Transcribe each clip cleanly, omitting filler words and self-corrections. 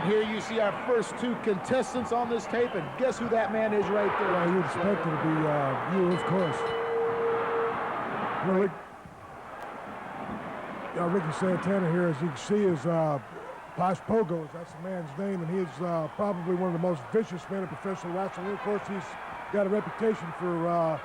here you see our first two contestants on this tape, and guess who that man is right there? Well, you'd expect it to be you, of course. Well, Ricky Santana here, as you can see, is Pogo. That's the man's name, and he is probably one of the most vicious men in professional wrestling. Of course, he's got a reputation for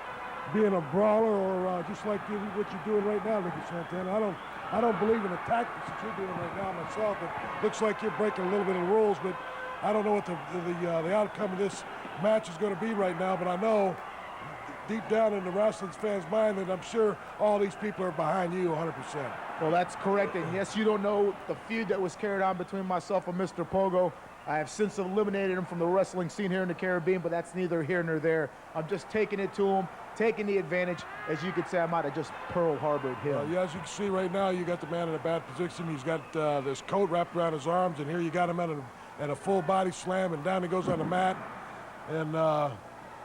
being a brawler, or just like what you're doing right now, Ricky Santana. I don't believe in the tactics that you're doing right now myself. It looks like you're breaking a little bit of the rules, but I don't know what the outcome of this match is going to be right now. But I know deep down in the wrestling fans' mind that I'm sure all these people are behind you 100%. Well, that's correct. And yes, you don't know the feud that was carried on between myself and Mr. Pogo. I have since eliminated him from the wrestling scene here in the Caribbean, but that's neither here nor there. I'm just taking it to him, taking the advantage. As you could say, I might have just Pearl Harbored him. Yeah, as you can see right now, you got the man in a bad position. He's got this coat wrapped around his arms, and here you got him at a full body slam, and down he goes on the mat. And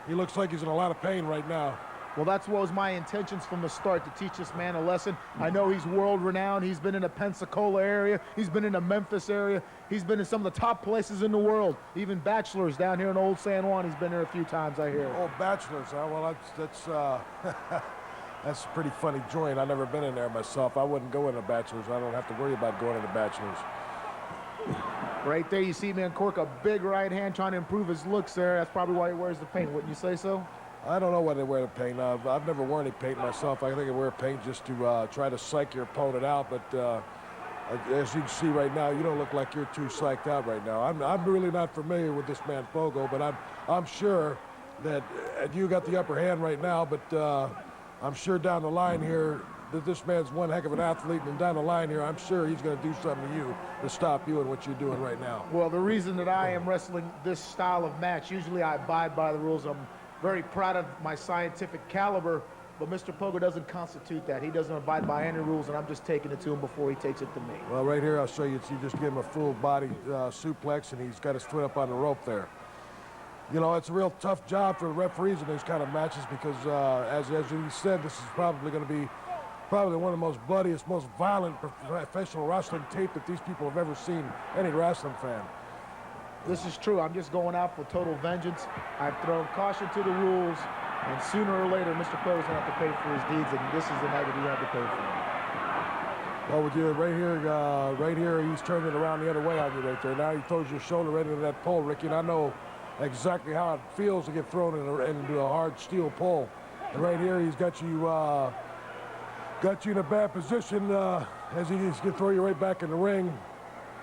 he looks like he's in a lot of pain right now. Well, that's what was my intentions from the start, to teach this man a lesson. I know he's world-renowned. He's been in the Pensacola area. He's been in the Memphis area. He's been in some of the top places in the world, even Bachelor's down here in Old San Juan. He's been there a few times, I hear. Oh, Bachelor's, huh? Well, that's a pretty funny joint. I've never been in there myself. I wouldn't go into Bachelor's. I don't have to worry about going into Bachelor's. Right there, you see me uncork a big right hand, trying to improve his looks there. That's probably why he wears the paint. Wouldn't you say so? I don't know why they wear the paint. I've never worn any paint myself. I think I wear paint just to try to psych your opponent out. But as you can see right now, you don't look like you're too psyched out right now. I'm really not familiar with this man Pogo, but I'm sure that you got the upper hand right now. But I'm sure down the line here that this man's one heck of an athlete, and down the line here, I'm sure he's going to do something to you to stop you in what you're doing right now. Well, the reason that I am wrestling this style of match, usually I abide by the rules. I'm very proud of my scientific caliber, but Mr. Pogo doesn't constitute that. He doesn't abide by any rules, and I'm just taking it to him before he takes it to me. Well, right here, I'll show you. You just give him a full body suplex, and he's got his foot up on the rope there. You know, it's a real tough job for the referees in these kind of matches because, as we said, this is probably going to be one of the most bloodiest, most violent professional wrestling tape that these people have ever seen, any wrestling fan. This is true. I'm just going out for total vengeance. I've thrown caution to the rules, and sooner or later, Mr. Pogo's going to have to pay for his deeds, and this is the night that he had to pay for them. Well, with you right here, he's turning it around the other way on you right there. Now he throws your shoulder right into that pole, Ricky, and I know exactly how it feels to get thrown into a hard steel pole. And right here, he's got you in a bad position as he's going to throw you right back in the ring.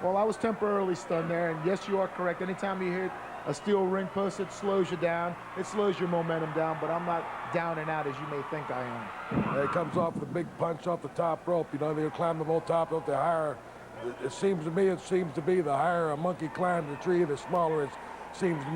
Well, I was temporarily stunned there, and yes, you are correct. Anytime you hit a steel ring post, it slows you down. It slows your momentum down, but I'm not down and out as you may think I am. It comes off the big punch off the top rope. You know, they climb the whole top rope. The higher, it seems to be the higher a monkey climbs the tree, the smaller it seems to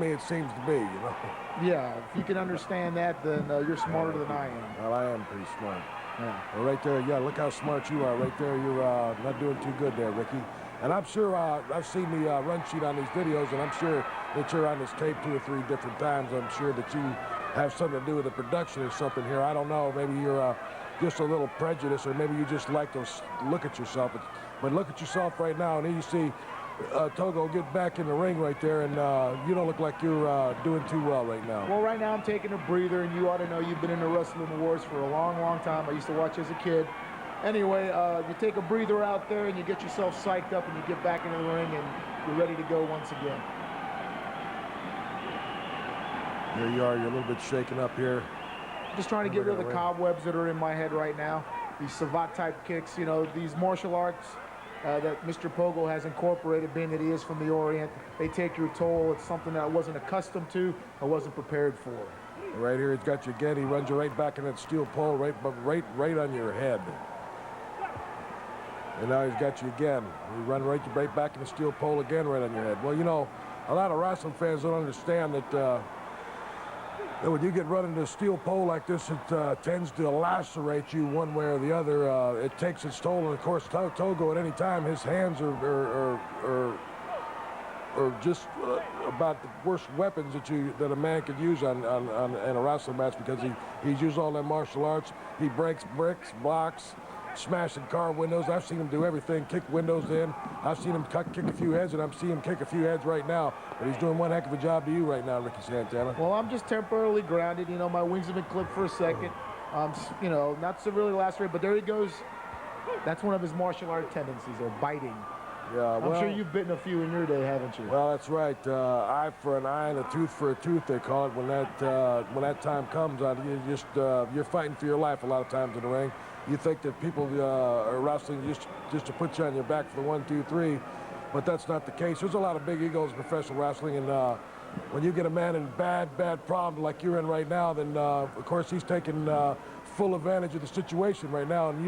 be, you know. Yeah, if you can understand that, then you're smarter than I am. Well, I am pretty smart. Yeah. Well, right there, yeah, look how smart you are. Right there, you're not doing too good there, Ricky. And I'm sure I've seen the run sheet on these videos, and I'm sure that you're on this tape 2 or 3 different times. I'm sure that you have something to do with the production or something here. I don't know. Maybe you're just a little prejudiced, or maybe you just like to look at yourself. But look at yourself right now, and here you see Pogo get back in the ring right there, and you don't look like you're doing too well right now. Well, right now I'm taking a breather, and you ought to know you've been in the wrestling wars for a long, long time. I used to watch as a kid. Anyway, you take a breather out there and you get yourself psyched up and you get back into the ring and you're ready to go once again. Here you are, you're a little bit shaken up here. Just trying to get rid of the cobwebs that are in my head right now. These savate type kicks, you know, these martial arts that Mr. Pogo has incorporated, being that he is from the Orient, they take your toll. It's something that I wasn't accustomed to, I wasn't prepared for. Right here, he's got you again. He runs you right back in that steel pole, right on your head. And now he's got you again. You run right back in the steel pole again, right on your head. Well, you know, a lot of wrestling fans don't understand that when you get run into a steel pole like this, it tends to lacerate you one way or the other. It takes its toll, and of course, Pogo at any time, his hands are just about the worst weapons that a man could use in a wrestling match, because he's used all that martial arts. He breaks bricks, blocks. smashing car windows. I've seen him do everything, kick windows in. I've seen him kick a few heads, and I'm seeing him kick a few heads right now. But he's doing one heck of a job to you right now, Ricky Santana. Well, I'm just temporarily grounded. You know, my wings have been clipped for a second. You know, not severely lacerated, but there he goes. That's one of his martial art tendencies, or biting. Yeah, I'm sure you've bitten a few in your day, haven't you? Well, that's right. Eye for an eye and a tooth for a tooth, they call it. When that time comes, you're fighting for your life a lot of times in the ring. You think that people are wrestling just to put you on your back for the 1, 2, 3, but that's not the case. There's a lot of big egos in professional wrestling, and when you get a man in bad problem like you're in right now, then of course he's taking full advantage of the situation right now, and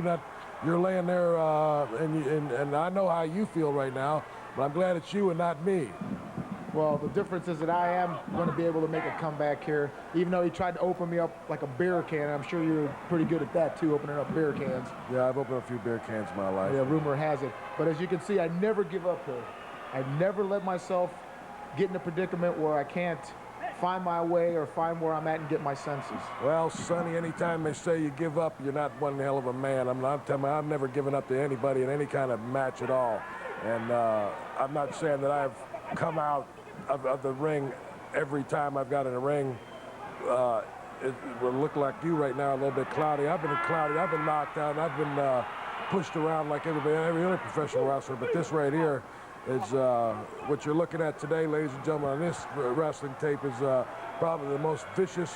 you're laying there, and I know how you feel right now, but I'm glad it's you and not me. Well, the difference is that I am going to be able to make a comeback here, even though he tried to open me up like a beer can. I'm sure you're pretty good at that, too, opening up beer cans. Yeah, I've opened a few beer cans in my life. Yeah, rumor has it. But as you can see, I never give up here. I never let myself get in a predicament where I can't find my way or find where I'm at and get my senses. Well, Sonny, anytime they say you give up, you're not one hell of a man. I've never given up to anybody in any kind of match at all. And I'm not saying that I've come out of the ring every time I've got in a ring. It will look like you right now, a little bit cloudy. I've been knocked out, and I've been pushed around like every other professional wrestler. But this right here is what you're looking at today, ladies and gentlemen, on this wrestling tape is probably the most vicious,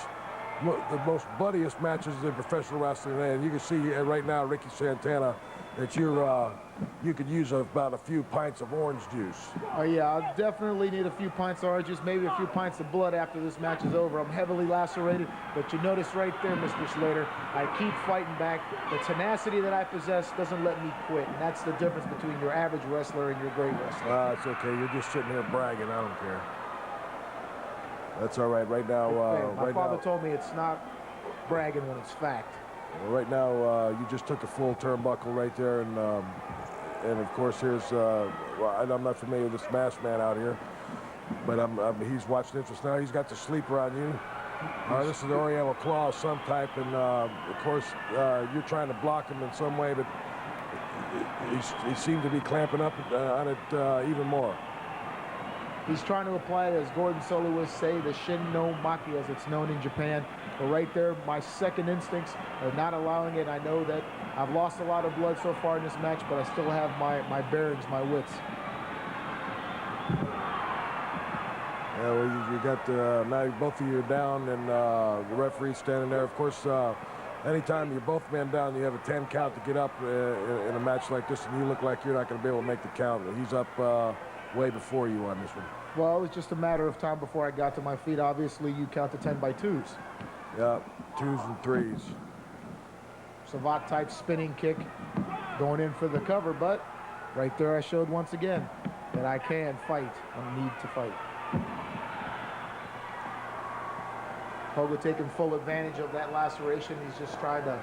the most bloodiest matches in professional wrestling. And you can see right now, Ricky Santana, that you could use about a few pints of orange juice. Oh yeah, I'll definitely need a few pints of orange juice, maybe a few pints of blood after this match is over. I'm heavily lacerated, but you notice right there, Mr. Slater, I keep fighting back. The tenacity that I possess doesn't let me quit, and that's the difference between your average wrestler and your great wrestler. It's okay. You're just sitting here bragging. I don't care. That's all right. Right now, my father told me it's not bragging when it's fact. Well, right now, you just took a full turnbuckle right there, and of course here's I'm not familiar with this masked man out here, but he's watching interest now. He's got the sleeper on you. This is an Oriental claw of some type, and of course you're trying to block him in some way, but he seemed to be clamping up on it even more. He's trying to apply it, as Gordon soloists say, the shin no maki, as it's known in Japan. But right there, my second instincts are not allowing it. I know that I've lost a lot of blood so far in this match, but I still have my bearings, my wits. Yeah, well, you got now both of you are down, and the referee's standing there. Of course, anytime you're both men down, you have a 10 count to get up in a match like this, and you look like you're not going to be able to make the count. He's up way before you on this one. Well, it was just a matter of time before I got to my feet. Obviously, you count to 10 by 2s. Yeah, 2s and 3s. Savate type spinning kick going in for the cover, but right there I showed once again that I can fight and need to fight. Pogo taking full advantage of that laceration. He's just trying to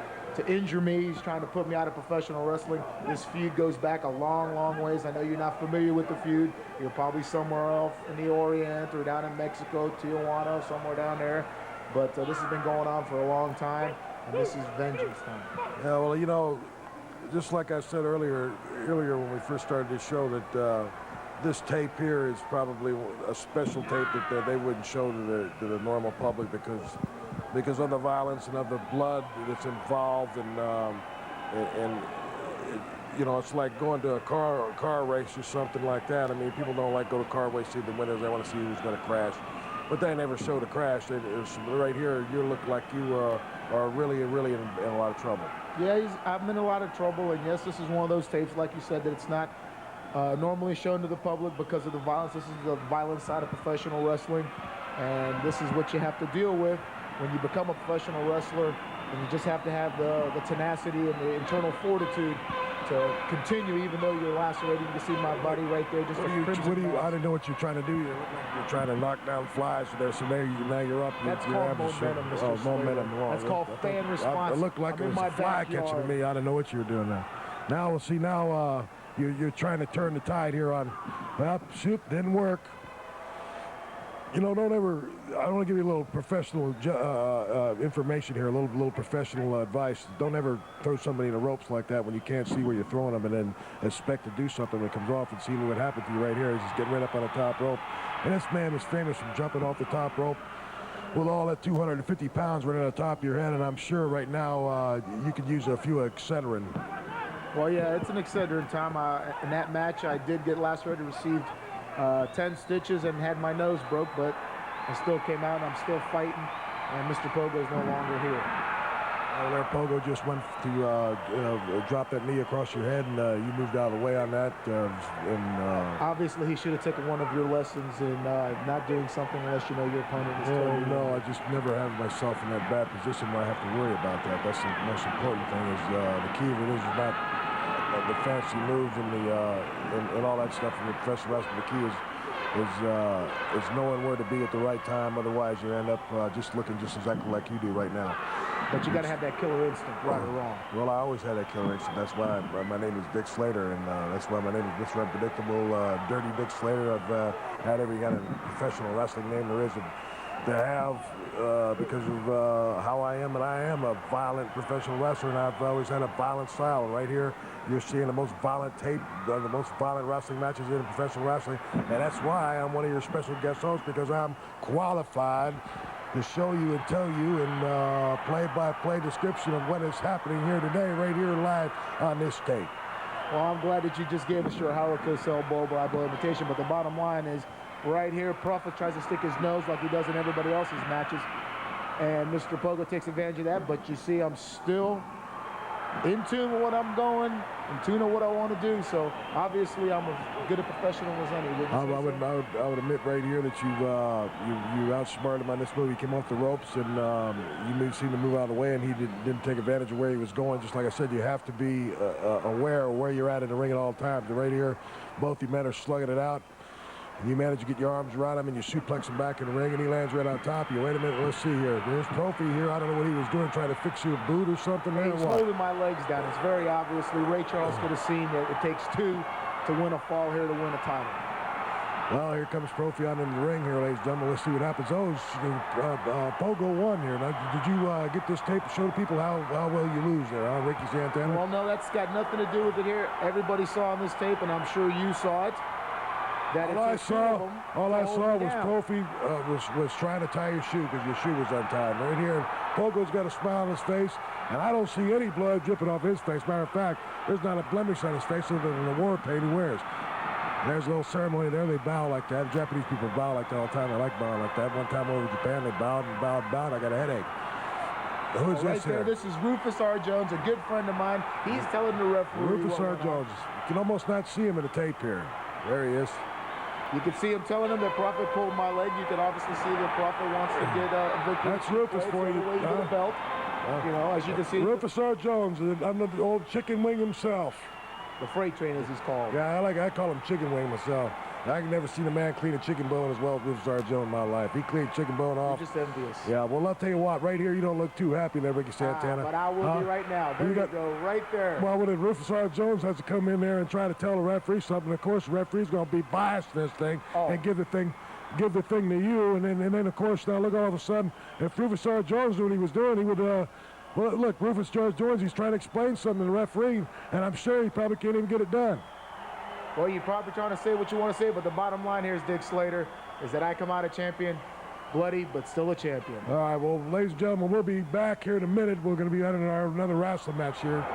injure me. He's trying to put me out of professional wrestling. This feud goes back a long ways. I know you're not familiar with the feud. You're probably somewhere else in the Orient or down in Mexico, Tijuana, somewhere down there. But this has been going on for a long time, and this is vengeance time. Yeah, well, you know, just like I said earlier when we first started this show, that this tape here is probably a special tape that they wouldn't show to the normal public because of the violence and of the blood that's involved, and you know, it's like going to a car race or something like that. I mean, people don't like go to car race, see the winners. They want to see who's going to crash. But they never showed a crash. Right here, you look like you are really in a lot of trouble. Yeah, I'm in a lot of trouble, and yes, this is one of those tapes, like you said, that it's not normally shown to the public because of the violence. This is the violent side of professional wrestling, and this is what you have to deal with when you become a professional wrestler, and you just have to have the tenacity and the internal fortitude to continue, even though you're lacerated. You can see my body right there. Just I don't know what you're trying to do. You're trying to knock down flies there. So now you're up. That's called momentum, Mr. Momentum. That's called fan response. It looked like it was a fly catching to me. I don't know what you were doing there. Now we'll see. Now you're trying to turn the tide here on. Well, shoot, didn't work. You know, don't ever. I want to give you a little professional information here, a little professional advice. Don't ever throw somebody in the ropes like that when you can't see where you're throwing them, and then expect to do something that comes off. And see what happened to you right here. He's just getting right up on the top rope, and this man was famous from jumping off the top rope with all that 250 pounds right on the top of your head. And I'm sure right now you could use a few Excedrin. Well, yeah, it's an Excedrin time. In that match, I did get lacerated, received 10 stitches, and had my nose broke, but I still came out, and I'm still fighting, and Mr. Pogo is no longer here. There, Pogo just went to drop that knee across your head, and you moved out of the way on that. Obviously, he should have taken one of your lessons in not doing something unless you know your opponent is totally no, I just never have myself in that bad position where I have to worry about that. That's the most important thing. Is the key of it is not the fancy moves and all that stuff in the professional wrestling. The key is knowing where to be at the right time. Otherwise, you end up just looking just exactly like you do right now. But you got to have that killer instinct, right or wrong. Well, I always had that killer instinct. That's why my name is Dick Slater, and that's why my name is Mr. Unpredictable, Dirty Dick Slater. I've had every kind of professional wrestling name there is to have because of how I am, and I am a violent professional wrestler, and I've always had a violent style. And right here, you're seeing the most violent tape, the most violent wrestling matches in professional wrestling, and that's why I'm one of your special guest hosts, because I'm qualified to show you and tell you in play-by-play description of what is happening here today, right here live on this tape. Well, I'm glad that you just gave us your Holocaust blow imitation, but the bottom line is, right here, Prophet tries to stick his nose like he does in everybody else's matches, and Mr. Pogo takes advantage of that, but you see I'm still in tune with what I'm going, in tune with what I want to do, so obviously I'm as good a professional as any. I would admit right here that you outsmarted him on this move. He came off the ropes, and you seemed to move out of the way, and he didn't take advantage of where he was going. Just like I said, you have to be aware of where you're at in the ring at all times. And right here, both you men are slugging it out. And you manage to get your arms around him, and you suplex him back in the ring, and he lands right on top of you. Wait a minute, let's see here. There's Profi here. I don't know what he was doing, trying to fix you a boot or something. He's holding my legs down. It's very obviously Ray Charles could have seen that it takes two to win a fall here to win a title. Well, here comes Profi on in the ring here, ladies and gentlemen. Let's see what happens. Pogo won here. Now, did you get this tape to show the people how well you lose there, huh, Ricky Santana? Well, no, that's got nothing to do with it here. Everybody saw on this tape, and I'm sure you saw it. All I saw was Profi was trying to tie your shoe because your shoe was untied. Right here, Pogo's got a smile on his face, and I don't see any blood dripping off his face. Matter of fact, there's not a blemish on his face other than the war paint he wears. And there's a little ceremony there. They bow like that. Japanese people bow like that all the time. They like bowing like that. One time over in Japan, they bowed and bowed and bowed. I got a headache. Who's this here? This is Rufus R. Jones, a good friend of mine. He's telling the referee. Rufus R. Jones. You can almost not see him in the tape here. There he is. You can see him telling him that Prophet pulled my leg. You can obviously see that Prophet wants to get a victory. That's Rufus for you. The belt. You know, as you can see. Rufus R. Jones, I'm the old chicken wing himself. The freight train, as he's called. Yeah, I call him chicken wing myself. I ain't never seen a man clean a chicken bone as well as Rufus R. Jones in my life. He cleaned chicken bone off. You're just envious. Yeah, well, I'll tell you what. Right here, you don't look too happy there, Ricky Santana. But I will be right now. There you go, right there. Well, when Rufus R. Jones has to come in there and try to tell the referee something, of course, the referee's going to be biased in this thing and give the thing to you. And then, of course, now look, all of a sudden, if Rufus R. Jones knew what he was doing, he would... well, look, Rufus R. Jones, he's trying to explain something to the referee, and I'm sure he probably can't even get it done. Well, you're probably trying to say what you want to say, but the bottom line here is, Dick Slater, is that I come out a champion, bloody, but still a champion. All right, well, ladies and gentlemen, we'll be back here in a minute. We're going to be having another wrestling match here.